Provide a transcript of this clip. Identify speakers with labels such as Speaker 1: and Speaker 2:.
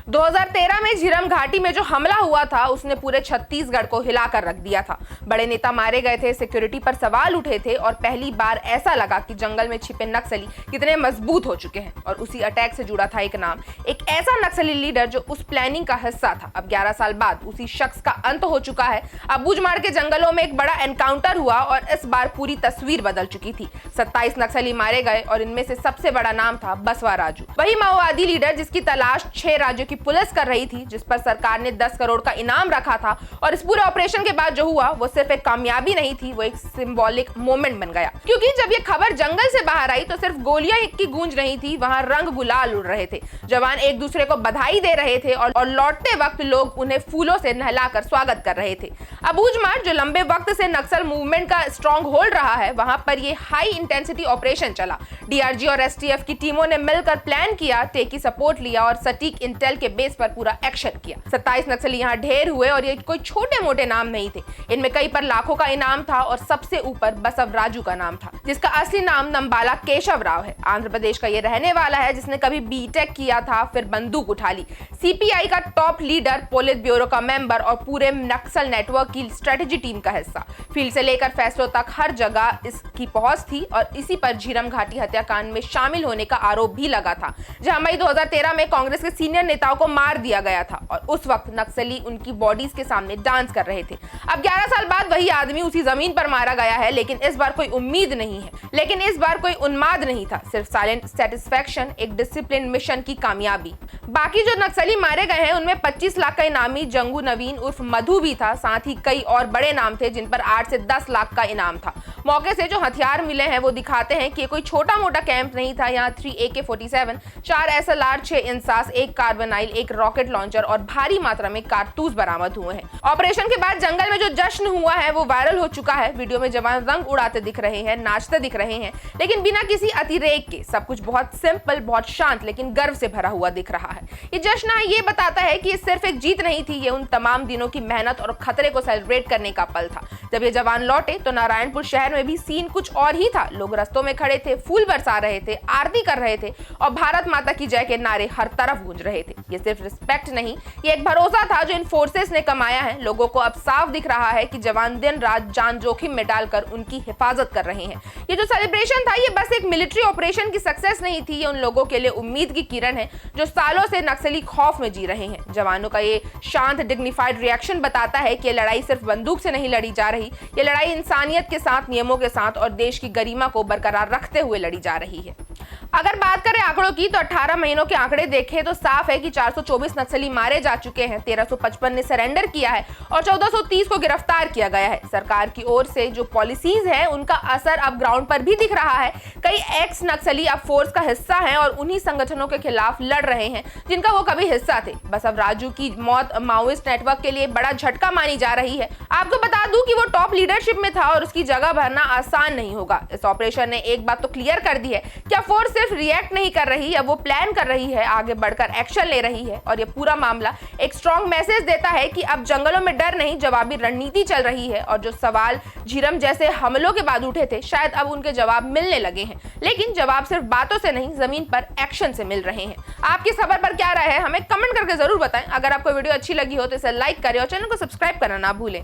Speaker 1: 2013 में झीरम घाटी में जो हमला हुआ था उसने पूरे छत्तीसगढ़ को हिलाकर रख दिया था। बड़े नेता मारे गए थे, सिक्योरिटी पर सवाल उठे थे और पहली बार ऐसा लगा कि जंगल में छिपे नक्सली कितने मजबूत हो चुके हैं। और उसी अटैक से जुड़ा था एक नाम, एक ऐसा नक्सली लीडर जो उस प्लानिंग का हिस्सा था। अब 11 साल बाद उसी शख्स का अंत हो चुका है। अब बूझमाड़ के जंगलों में एक बड़ा एनकाउंटर हुआ और इस बार पूरी तस्वीर बदल चुकी थी। 27 नक्सली मारे गए और इनमें से सबसे बड़ा नाम था बसवा राजू, वही माओवादी लीडर जिसकी तलाश 6 राज्यों की पुलिस कर रही थी, जिस पर सरकार ने 10 करोड़ का इनाम रखा था। और इस पूरे ऑपरेशन के बाद जो हुआ वो सिर्फ एक कामयाबी नहीं थी, वो एक सिंबॉलिक मोमेंट बन गया। क्योंकि जब ये खबर जंगल से बाहर आई तो सिर्फ गोलियां की गूंज नहीं थी, वहां रंग गुलाल उड़ रहे थे। जवान एक दूसरे को बधाई दे रहे थे और लौटते वक्त लोग उन्हें फूलों से नहलाकर स्वागत कर रहे थे। अब बूझमाड़ जो लंबे वक्त से नक्सल मूवमेंट का स्ट्रॉन्ग होल्ड रहा है, वहां पर ये हाई इंटेंसिटी ऑपरेशन चला। डीआरजी और एसटीएफ की टीमों ने मिलकर प्लान किया, टेकी सपोर्ट लिया और सटीक इंटेल के बेस पर पूरा एक्शन किया। 27 नक्सली यहाँ ढेर हुए और ये कोई छोटे मोटे नाम नहीं थे। इनमें कई पर लाखों का इनाम था और सबसे ऊपर बसव राजू का नाम था, जिसका असली नाम नंबाला केशव राव है। आंध्र प्रदेश का ये रहने वाला है, जिसने कभी बीटेक किया था, फिर बंदूक उठा ली। सीपीआई का टॉप लीडर, पोलित ब्यूरो का मेंबर और पूरे नक्सल नेटवर्क की स्ट्रेटेजी टीम का हिस्सा। फील्ड से लेकर फैसलों तक हर जगह इसकी पहुंच थी और इसी पर झीरम घाटी हत्याकांड में शामिल होने का आरोप भी लगा था, जहां मई 2013 में कांग्रेस के सीनियर नेताओं को मार दिया गया था और उस वक्त नक्सली उनकी बॉडीज के सामने डांस कर रहे थे। अब 11 साल बाद वही आदमी उसी जमीन पर मारा गया है, लेकिन इस बार कोई उम्मीद नहीं है, लेकिन इस बार कोई उन्माद नहीं था, सिर्फ साइलेंट सेटिस्फैक्शन, एक डिसिप्लिन मिशन की कामयाबी। बाकी जो नक्सली मारे गए हैं उनमें 25 लाख का इनामी जंगू नवीन उर्फ मधु भी था। साथ ही कई और बड़े नाम थे जिन पर 8 से 10 लाख का इनाम था। मौके से जो हथियार मिले हैं वो दिखाते हैं कि ये कोई छोटा मोटा कैंप नहीं था। यहाँ 3 AK-47, 4 SLR, 6 INSAS, 1 कार्बनाइल, 1 rocket launcher और भारी मात्रा में कारतूस बरामद हुए हैं। ऑपरेशन के बाद जंगल में जो जश्न हुआ है वो वायरल हो चुका है। वीडियो में जवान रंग उड़ाते दिख रहे हैं, नाचते दिख रहे हैं, लेकिन बिना किसी अतिरेक के। सब कुछ बहुत सिंपल, बहुत शांत, लेकिन गर्व से भरा हुआ दिख रहा है। ये जश्न ये बताता है कि ये सिर्फ एक जीत नहीं थी, ये उन तमाम दिनों की मेहनत और खतरे को सेलिब्रेट करने का पल था। जब ये जवान लौटे तो नारायणपुर शहर में भी सीन कुछ और ही था। लोग रस्तों में खड़े थे, फूल बरसा रहे थे, आरती कर रहे थे और भारत माता की जय के नारे हर तरफ गूंज रहे थे। ये सिर्फ रिस्पेक्ट नहीं, ये एक भरोसा था जो इन फोर्सेस ने कमाया है। लोगों को अब साफ दिख रहा है कि जवान दिन रात जान जोखिम में डालकर उनकी हिफाजत कर रहे हैं। ये जो सेलिब्रेशन था ये बस एक मिलिट्री ऑपरेशन की सक्सेस नहीं थी, ये उन लोगों के लिए उम्मीद की किरण है जो सालों से नक्सली खौफ में जी रहे हैं। जवानों का ये शांत, डिग्निफाइड रिएक्शन बताता है कि ये लड़ाई सिर्फ बंदूक से नहीं लड़ी जा रही, ये लड़ाई इंसानियत के साथ, नियमों के साथ और देश की गरिमा को बरकरार रखते हुए लड़ी जा रही है। अगर बात करें आंकड़ों की तो 18 महीनों के आंकड़े देखें तो साफ है कि 424 नक्सली मारे जा चुके हैं, 1355 ने सरेंडर किया है और 1430 को गिरफ्तार किया गया है। सरकार की ओर से जो पॉलिसीज है उनका असर अब ग्राउंड पर भी दिख रहा है। कई एक्स नक्सली अब फोर्स का हिस्सा हैं और उन्हीं संगठनों के खिलाफ लड़ रहे हैं जिनका वो कभी हिस्सा थे। बसव राजू की मौत माओइस्ट नेटवर्क के लिए बड़ा झटका मानी जा रही है। आपको बता दूं कि वो टॉप लीडरशिप में था और उसकी जगह भरना आसान नहीं होगा। इस ऑपरेशन ने एक बात तो क्लियर कर दी है, क्या फोर्स सिर्फ रिएक्ट नहीं कर रही है, वो प्लान कर रही है, आगे बढ़कर एक्शन ले रही है। और ये पूरा मामला एक स्ट्रॉन्ग मैसेज देता है कि अब जंगलों में डर नहीं, जवाबी रणनीति चल रही है। और जो सवाल झीरम जैसे हमलों के बाद उठे थे, शायद अब उनके जवाब मिलने लगे हैं, लेकिन जवाब सिर्फ बातों से नहीं, जमीन पर एक्शन से मिल रहे हैं। आपकी इस खबर पर क्या राय है, हमें कमेंट करके जरूर बताएं। अगर आपको वीडियो अच्छी लगी हो तो इसे लाइक करें और चैनल को सब्सक्राइब करना ना भूलें।